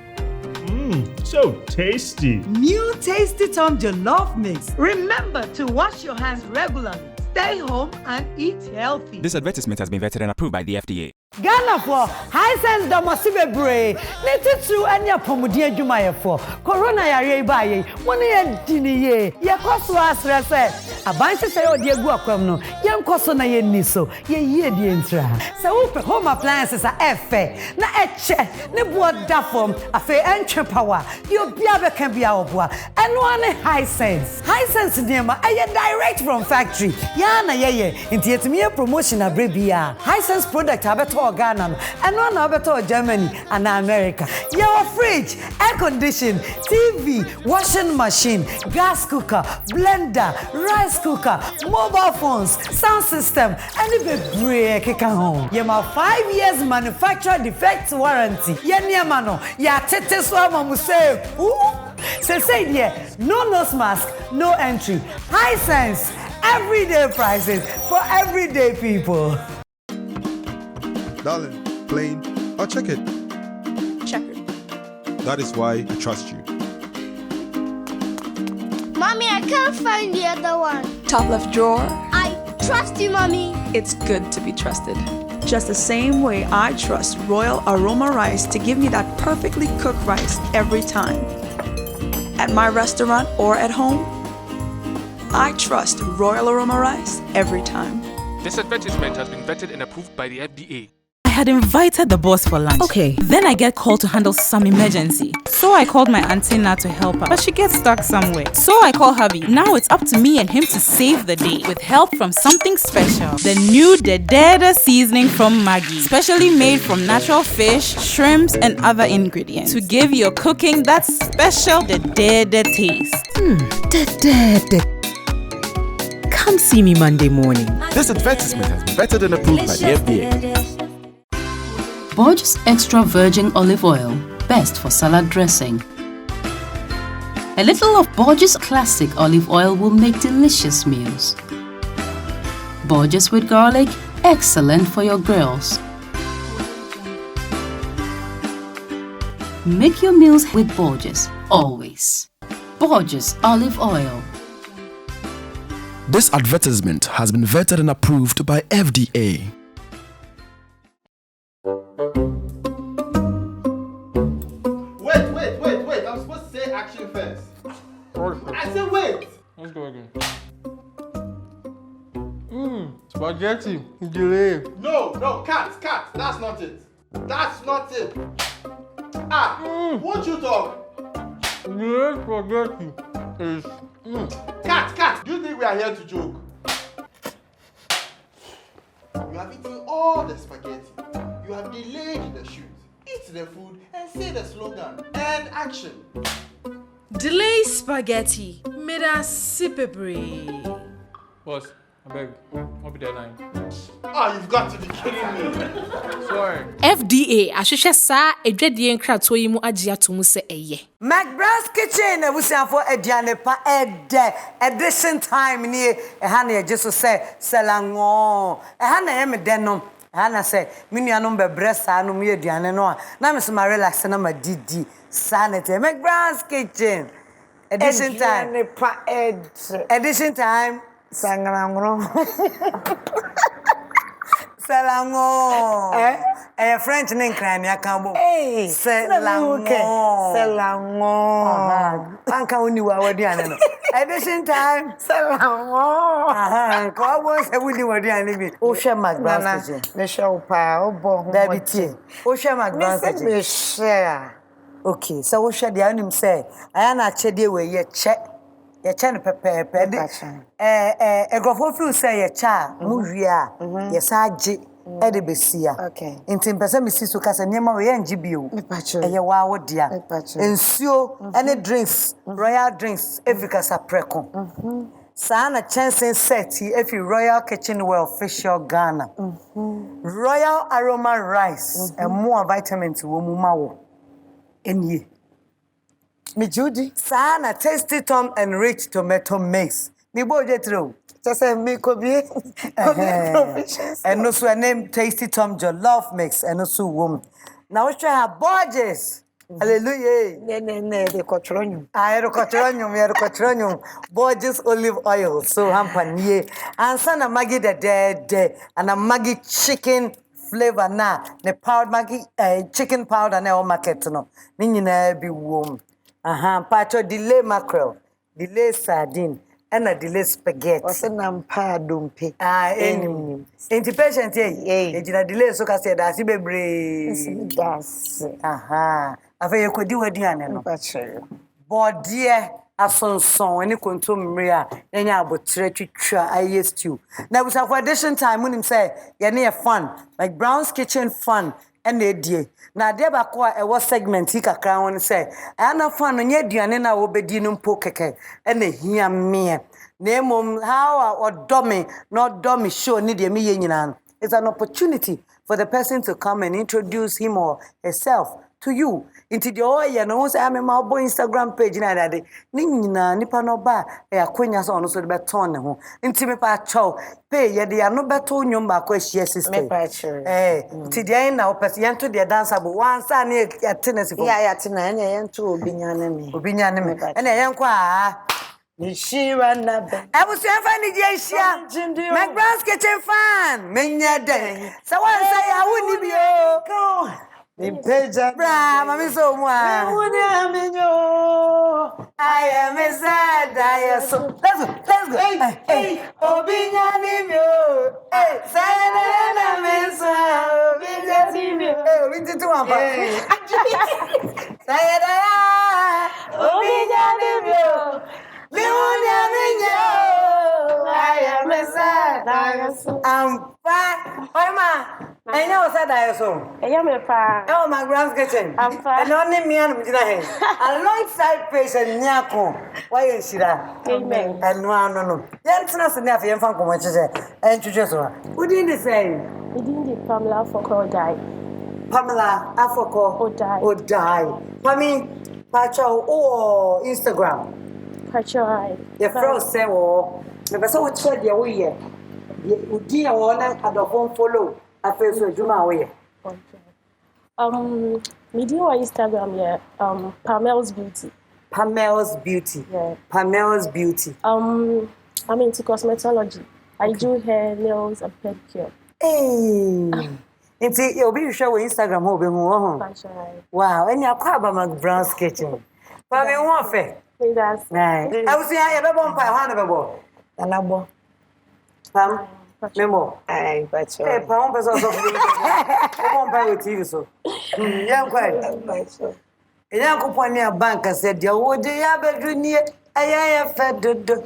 So tasty. New Tasty Tom Jollof Mix. Remember to wash your hands regularly. Stay home and eat healthy. This advertisement has been vetted and approved by the FDA. Ghana for high sense domosibe bray. Neti true anya pomudi adwuma ye for. Corona yare ba ye. Woni ye dini ye. Ye koso asre se. Abanse se odi egu akwam no. Ye nkoso na ye niso. Ye ye di entra. Se wo pe home appliances a efe. Na eche. Ne bo da form. Afe entwe power. Yo bia be kan bia oboa. Eno ane high sense. High sense nema aye direct from factory. Ya na ye. Inti yetimi promotion abrebia. High sense product abeto Ghana and one over Germany and America. Your fridge, air condition, TV, washing machine, gas cooker, blender, rice cooker, mobile phones, sound system, and even break home. You have 5 years manufacturer defect warranty. Yeniamano, ya tete swama museo. Say yeah, no nose mask, no entry. High sense, everyday prices for everyday people. Darling, plain, I'll check it. Checkered. That is why I trust you. Mommy, I can't find the other one. Top left drawer. I trust you, Mommy. It's good to be trusted. Just the same way I trust Royal Aroma Rice to give me that perfectly cooked rice every time. At my restaurant or at home, I trust Royal Aroma Rice every time. This advertisement has been vetted and approved by the FDA. I had invited the boss for lunch. Okay. Then I get called to handle some emergency. So I called my auntie Na to help her, but she gets stuck somewhere. So I call hubby. Now it's up to me and him to save the day with help from something special. The new Dedede seasoning from Maggi, specially made from natural fish, shrimps, and other ingredients to give your cooking that special Dedede taste. Dedede. Come see me Monday morning. This advertisement has been vetted and approved by the FDA. Borges Extra Virgin Olive Oil, best for salad dressing. A little of Borges Classic Olive Oil will make delicious meals. Borges with garlic, excellent for your grills. Make your meals with Borges, always. Borges Olive Oil. This advertisement has been vetted and approved by FDA. Wait. I'm supposed to say action first. I said wait. Let's go again. Spaghetti. Delay. No, cat. That's not it. Won't you talk? Delay spaghetti is... Cat, do you think we are here to joke? You have eaten all the spaghetti. You have delayed the shoot. Eat the food and say the slogan. And action. Delay spaghetti. Meda sipebre. Boss, I beg. I'll be there 9. You've got to be kidding me. Sorry. FDA ahwehwe saa edwadie nkrato yi mu agye atomu se eye. McBrown's Kitchen abusiafo aduane pa ede edition time ni ha na ye so say selango ha na ye me denom ha na say me nuanom bebre saa no me aduane no na me so ma relax na ma didi sanity McBrown's Kitchen edition time pa ede edition time sangrango Selango. French name crying, I can't move. Selango. Anka uni wa wadi anano. Edition time. Selango. Ko won se wudi wadi anibi. O hwe McBrown's Kitchen. Me show pa obo ho. David tie. O hwe McBrown's Kitchen. Me share. Okay, so o hwe de anim say, aya na chede we ye che. Ye che no pepepe de. Egofo feel say ye cha mu wia. Ye sa agi e de besia. Okay. Nti mpese me siso kasa nyema we ye ngi bio. Eye wa wodia. Ensuo ene drinks, royal drinks, Africa sapreko. Sana chance set if you Royal Kitchenware official Ghana. Royal aroma rice and more vitamins wo mu ma wo. Enye. Me Judy. Sana tasty tom and rich tomato mix. Me bo jetro. Say me could be provisions. And no so name tasty tom jollof mix and no so wom. Now we try have Borges. Hallelujah. Ne de kotronyum. Kotronyum. Borges olive oil so hampanie. And sana Maggie the and a Maggie chicken flavor na the powdered Maggie chicken powder na o market no. Ni nyina bi wom. Pacho delay mackerel, delay sardine, and a delay spaghetti. What's a nampa dumpe? Enemy. Patient ye, delay so can say that he be brave. Yes. I feel you could do a diana. But dear, a son, any control Maria, then you have to I used to. Now, with our audition time, when him say, you're near fun, like Brown's Kitchen fun. And they dear. Now, there bakwa a was segment he kakra won say. I na fan on ye duane na obedi no pokeke. And they hear me. Name how or dummy, not dummy show need ye me nyina. It's an opportunity for the person to come and introduce him or herself to you. Into the oil no say I'm my boy Instagram page na that ni nyina nipa no ba e akonya so no so de beton ne ho nti me pa chow pay ye de ano beto nyom ba ko ahia sister nti de na opese ye to de dancer bo wan sa na ya tennis for ya tena na ye to obinyane me ene ye nko a Nishira na be. Ebusu fan ni je hia. McBrown's Kitchen fan. Menya den. So wan say ya woni bi o. Impeja bra mami so mu a. I am sad I so. Let's go. Hey. Obinyani mi o. Hey, say na me so. Obinyani mi o. Hey, we did one part. Say na Obinyani mi o. I am sad I so. I'm fine. Oi ma. I know said I so. Oh, McBrown's Kitchen. I'm fine. And only me and Mjina. Alongside Patience Nyarko. Why is she that? Amen. And no. Yantina Sinafi and Fanko, what you say? And you just what? Who didn't say? We didn't Pamela Afoko die. Pamela Afoko or die. Pami, Pacho, or Instagram. Pacho, your first say, oh, never saw what said your way. You dear one at the home follow. I feel so Juma way. Media or Instagram, yeah. Pamel's Beauty. Pamel's Beauty. Yeah. Pamel's Beauty. I'm into cosmetology. I do hair, nails, and pedicure. Hey. Inti you'll be sure with Instagram ho be ho. Wow, and you kwa ba McBrown's kitchen. Pa me ho fe. That's nice. I was here e be bon pa ho na be bo. Anabo. Pam. Memo. Ai, pacho. Eh, pa on peso so. Bon pa with TV so. Yan kwa. Pacho. Yan ko poni a bank said ya wo de ya bedru ni aya fe dodo.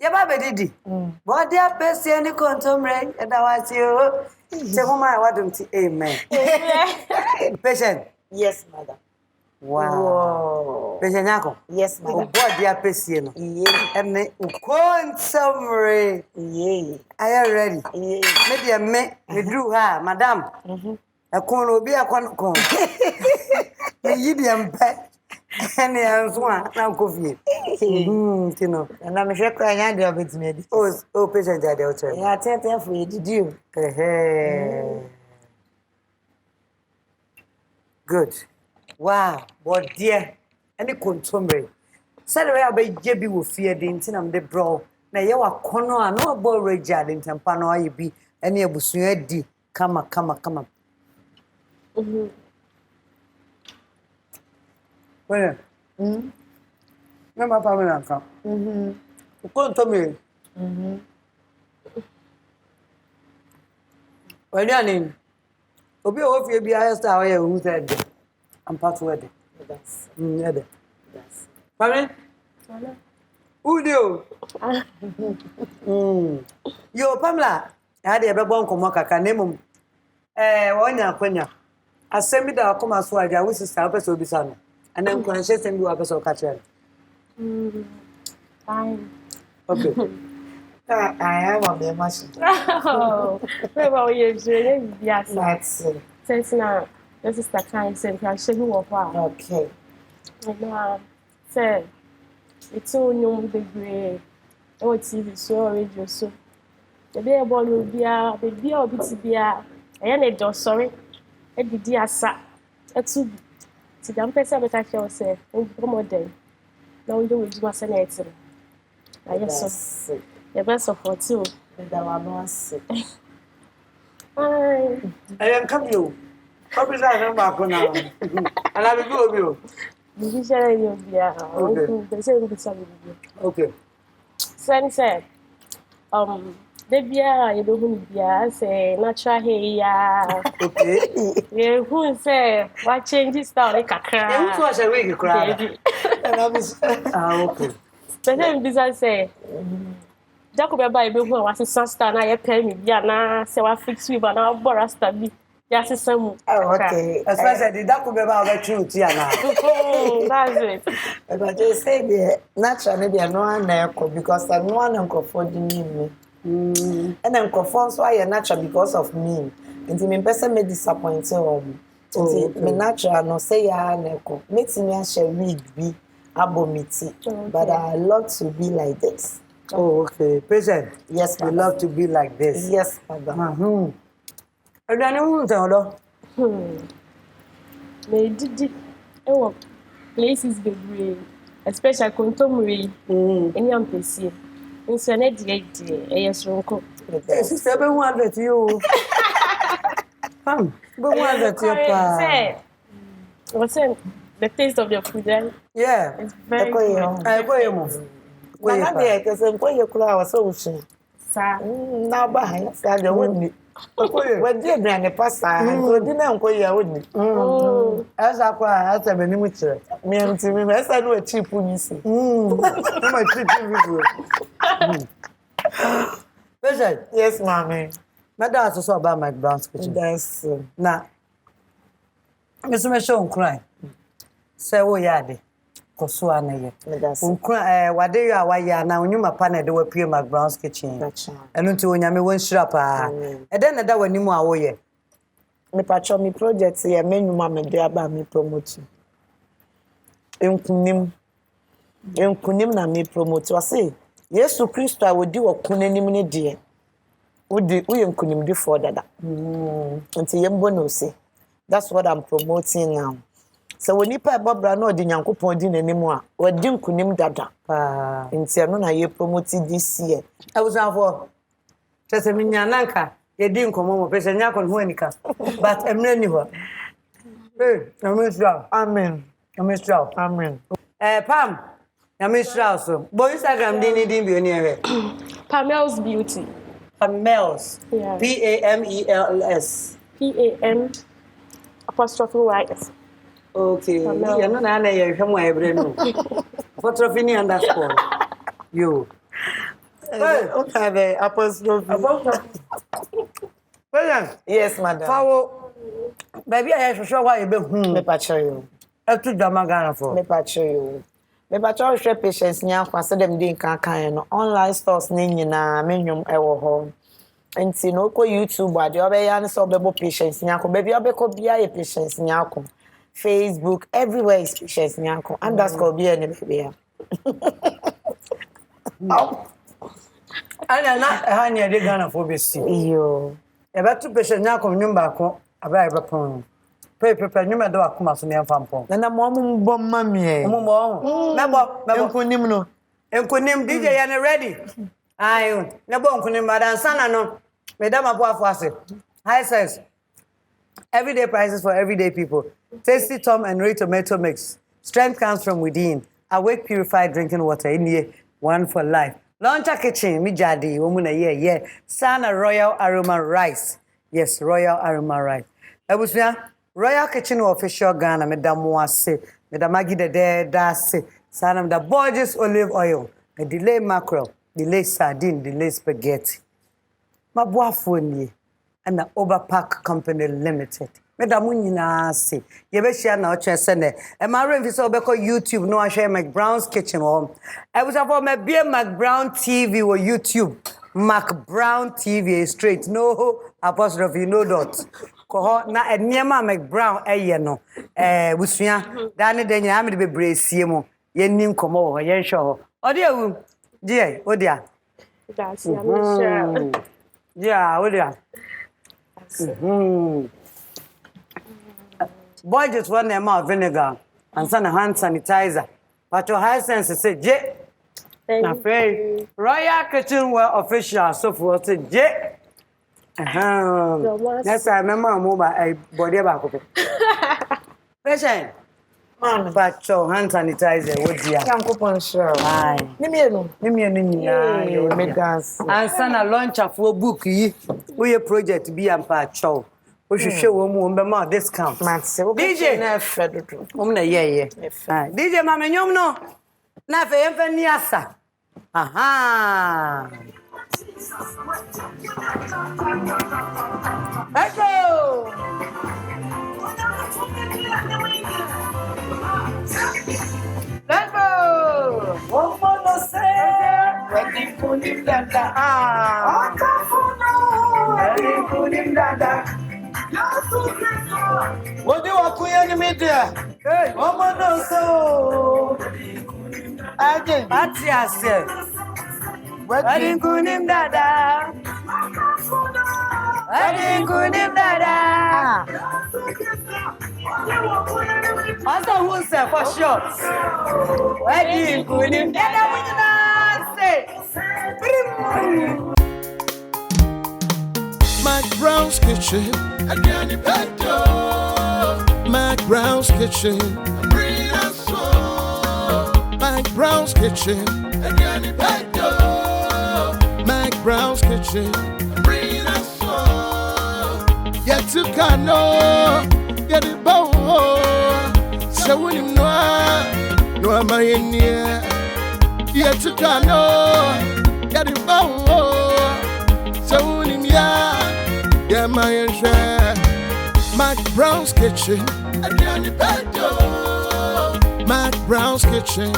Ya ba be didi. Bo de apesi ani kontomre e da wasi o. Chekuma wadumti amen. Patient. Yes, madam. Wow. Patient Nyarko. Yes, madam. God dia pesi no. Yeah. And kontomre. Yeah. Are you ready? Yeah. Me drew her, madam. Akon obi akon kon. Me yidi ampe. Ene anzwa na kofie. Tino. Na me hwe kwa nya de obetime di. Oh, patient dia de o chere. Ya tete for did you? Good. Wow, but dear. Any contomre. Said we abeje bi wo fie de ntina mde bro. Na ye wa kono a no bo regia de ntempa no aye bi ene abusu adi kama. Well. Na ma pa me na ka. Contomre. When you name obi o fie bi aye star we who said I'm part of it. Yes. Yes. Pardon? Udio. Yo Pamela, I had a babon komo kaka nemum. Wonya kwanya. Asemi da akoma so aja wo sister person obi sa no. And then conscious and you person catch her. Fine. Okay. I am on the machine. Oh, where were you doing? Yes, that's it. Since now, this is the kind of I show you what. Okay. And say, it's all new degree. Oh, TV show, radio show. The day about will be a baby or be a I sorry. A dear sat. A two. See, I'm person that I shall say, oh, more day. Now we do it was an answer. I guess so. The best of what too. And I was Hi. I am come you. Probably I am back now. And I will go with you. You share you Okay. So said, the beer you don't beer say natural hair. Okay. Yeah, who say what changes style like a cry? You was a week cry. And I was okay. But then business say Jacob by who was a son star na pay me bia na say wa fix we but na bora star bi ya sesam. Okay. As far as I did that could be about truth here now. That's it. But they say the naturally they are no one because I no one for the me. And then conform so I natural because of me. And me person me disappointed me natural no say ya neko. Makes me share wig be abomiti. But I love to be like this. Oh, okay. Patient. Yes, we love to be like this. Yes, madam. And then you know, me did places be especially contemporary. Any ampesi. In Senate, yes, Ronco. Yes, 700 you. But 100 say, what's the taste of your food? Yeah, it's very good. I go you. Now, because I'm going to cry so soon. Sir, now behind, sir, the wouldn't. When dear granny pasta, and go dinner, go ya wouldn't. As I cry, I have a minute. Me and Timmy, as I do a cheap police. My cheap. Yes, mommy. My dad's also about McBrown's kitchen. That's now. Mr. Michelle cry. Say, oh, yadi. Kosuwa na ye. Unkra wade yo awaya na onyuma pa na de wapie McBrown's kitchen. Eno nti onyame wonhyira pa. Ede na da wanimu a wo ye. Me patcho mi project ye menuma me de aba mi promote. Enkunim na me promote. Wase Yesu Kristo a wodi wakunanim ne de. Wodi uyenkunim di for dada. Nti yembo no say. That's what I'm promoting now. So when you pay Bobra no di Nyankopon di n'anim a, wadi nkunim dada. Nti no na ye promote this year. I was for just a minyananka. You didn't come home, Patience Nyarko ho anika. But I'm not new. Hey, Amen. Amen. Pam. I'm so. Boy Instagram din bi oni ewe. Pamel's Beauty. Pamel's. Yeah. PAMELS. PAM_YS. Okay. You know na ye hwe mo ebre no. Apostrophe ni underscore. You. Hey, okay, the apostrophe. Yes, madam. Follow. Baby, I show why you be me patcho you. To Jamagana for. Me patcho you. Me patcho share Patience Nyarko so dem dey kan no online stores ni nyina menwom ewo ho. Enti no ko YouTube ade obeya ne so obebo Patience Nyarko. Baby obeko bia ye Patience Nyarko. Facebook everywhere is Patience Nyarko. Underscore bia ne baby ya. Ana na ha ne de Ghana for be see. Yo. E ba tu Patience Nyarko nyumba ko aba e ba pon. Pepe nyumba do akoma so ne mfampon. Na mo mbom mamie. Mo mebo enkunim no. Enkunim DJ ya ne ready. Ayo, nebo enkunim madan sana no. Madam apo afase. High sense. Everyday prices for everyday people. Tasty Tom and Ray tomato mix. Strength comes from within. Awake purified drinking water in here. One for life. Launcher kitchen, mi jadi, womuna yeah. Sana Royal Aroma Rice. Yes, Royal Aroma Rice. Ebusua, Royal Kitchen official Ghana, Madam Wase, Madam Maggie the Dase, Sana the gorgeous olive oil, the delay mackerel, delay sardine, delay spaghetti. Mabuafoni and the Overpack Company Limited. Madam Munina se. Yebeshia na ochesene. E ma remfi so be ko YouTube no ahwe McBrown's kitchen home. I was about my be McBrown TV or YouTube. McBrown TV straight no apostrophe no dot. Ko na eniema McBrown eye no. Busua dane de nya am de bebre sie mu. Ye nim komo ho ye hwe ho. Ode awu. Die, odia. That's sure. Yeah, odia. Boy just want them out vinegar and some hand sanitizer. But your high sense say, J. Na fair. Royal Kitchen were official, so for say J. Next time, remember mobile a body back. Patient. Man, but your hand sanitizer, what dear? Can't coupon sure. Aye. Nimienu. Me dance. And son a launch of a book, we a project be and patch show. We should show more discount. DJ, yeah. DJ, Mamma, you know, nothing for Niasa. Aha. Let's go. Let's go. One more no say. Ready for him dada. Ah. Ready for him dada. What do you want to media? Hey, one more no so. Again, that's yourself. Ready for him dada. Ready for him dada. Also, who say for sure? Ready for him dada. McBrown's Kitchen, again the better. McBrown's Kitchen, bring us so. McBrown's Kitchen, again the better. McBrown's Kitchen, bring us so. Yet to cano, get it bow. So when you know, no am I in here. Yet to cano, get it bow. So when you yeah, my share. McBrown's Kitchen, again the better. McBrown's Kitchen.